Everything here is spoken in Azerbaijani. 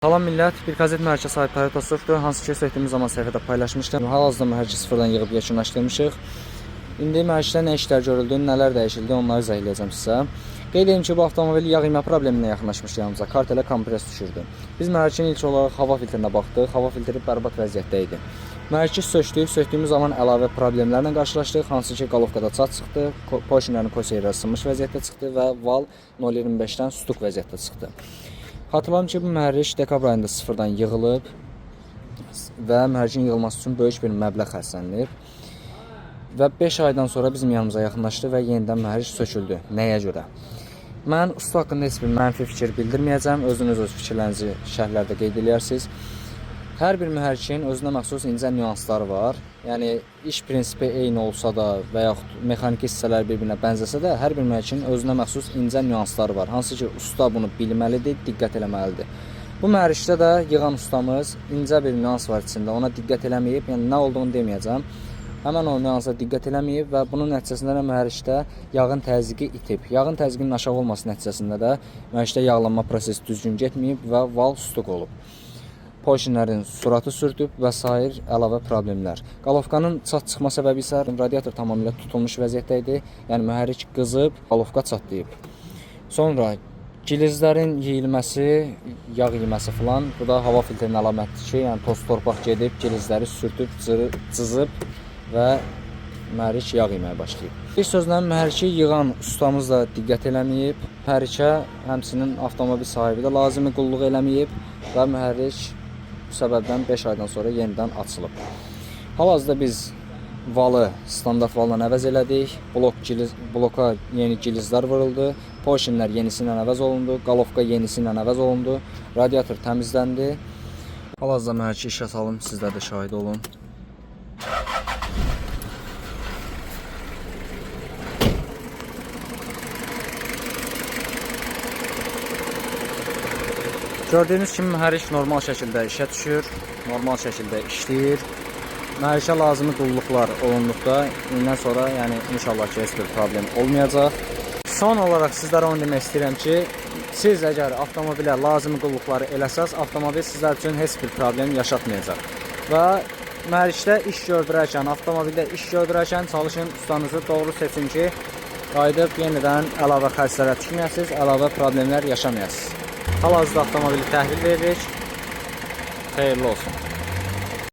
Salam millət, bir qazet mərkəzi sahib Toyota Swift-dir. Hansı ki, söhbətimiz zaman səhifədə paylaşmışdım. Hal-hazırda mərkəzi sıfırdan yığıb yekunlaşdırmışıq. İndi mərkəzdə nə işlər görüldü, nələr dəyişildi, onları izah edəcəm sizə. Qeyd edim ki, bu avtomobil yağ imə probleminə yaxınlaşmış yanımıza. Kartelə kompres düşürdü. Biz mərkəzin ilk olaraq hava filtrinə baxdıq. Hava filtri bərbad vəziyyətdə idi. Mərkəz sökdük. Sökdüyümüz zaman əlavə problemlərlə qarşılaşdıq. Hansı ki, qalovkada çat çıxdı, porşinlərin koseyri sınmış vəziyyətdə çıxdı və val 0.25-dən stuq vəziyyətdə çıxdı. Xatırlayım ki, bu mühərrik dekabr ayında sıfırdan yığılıb və mühərrikin yığılması üçün böyük bir məbləğ xərclənilib. Və 5 aydan sonra bizim yanımıza yaxınlaşdı və yenidən mühərrik söküldü. Nəyə görə? Mən usta haqqında heç bir mənfi fikir bildirməyəcəm. Özünüz öz fikirlərinizi şərhlərdə qeyd edərsiniz. Hər bir mühərrikin özünə məxsus incə nüansları var. Yəni, iş prinsipi eyni olsa da və yaxud mexaniki hissələr bir-birinə bənzəsə də, hər bir mühərrikin özünə məxsus incə nüansları var. Hansı ki, usta bunu bilməlidir, diqqət eləməlidir. Bu mühərrikdə də yığan ustamız incə bir nüans var içində, ona diqqət eləməyib, yəni nə olduğunu deməyəcəm. Həmən o nüansa diqqət eləməyib və bunun nəticəsində də mühərrikdə yağın təzyiqi itib. Yağın təzyiqinin aşağı olması nəticəsində də mühərrikdə yağlanma prosesi düzgün getməyib və val stuq olub. Porşinlərin suratı sürtüb və sair əlavə problemlər. Qalovkanın çat çıxma səbəbi isə radiator tamamilə tutulmuş vəziyyətdə idi. Yəni mühərrik qızıb, qalovka çatlayıb. Sonra gilizlərin yeyilməsi, yağ yeməsi filan, bu da hava filtrinin əlamətidir ki, yəni toz torpaq gedib, gilizləri sürtüb, cızıb və mühərrik yağ yeməyə başlayıb. Bir sözlə mühərriki yığan ustamız da diqqət eləməyib, mühərrikə həmçinin avtomobil sahibi də lazımi qulluq eləməyib və mühərrik bu səbəbdən 5 aydan sonra yenidən açılıb. Hal-hazırda biz valı standart valla əvəz elədik, bloka yeni gilizlər vuruldu, porşinlər yenisi ilə əvəz olundu, qalovka yenisi ilə əvəz olundu, radiator təmizləndi. Hal-hazırda mühərriki işə salım, sizlər də şahid olun. Gördüyünüz kimi mühərrik normal şəkildə işə düşür, normal şəkildə işləyir. Mühərrikə lazımi qulluqlar olunduqda, bundan sonra yəni inşallah ki, heç bir problem olmayacaq. Son olaraq sizlərə onu demək istəyirəm ki, siz əgər avtomobilə lazımi qulluqları eləsəz, avtomobil sizlər üçün heç bir problem yaşatmayacaq. Və mühərrikdə iş gördürərkən, avtomobildə iş gördürərkən çalışın ustanızı doğru seçin ki, qayıdıb yenidən əlavə xərclərə düşməyəsiniz, əlavə problemlər yaşamayasınız. Hal-hazırda avtomobili təhvil veririk. Xeyirli olsun.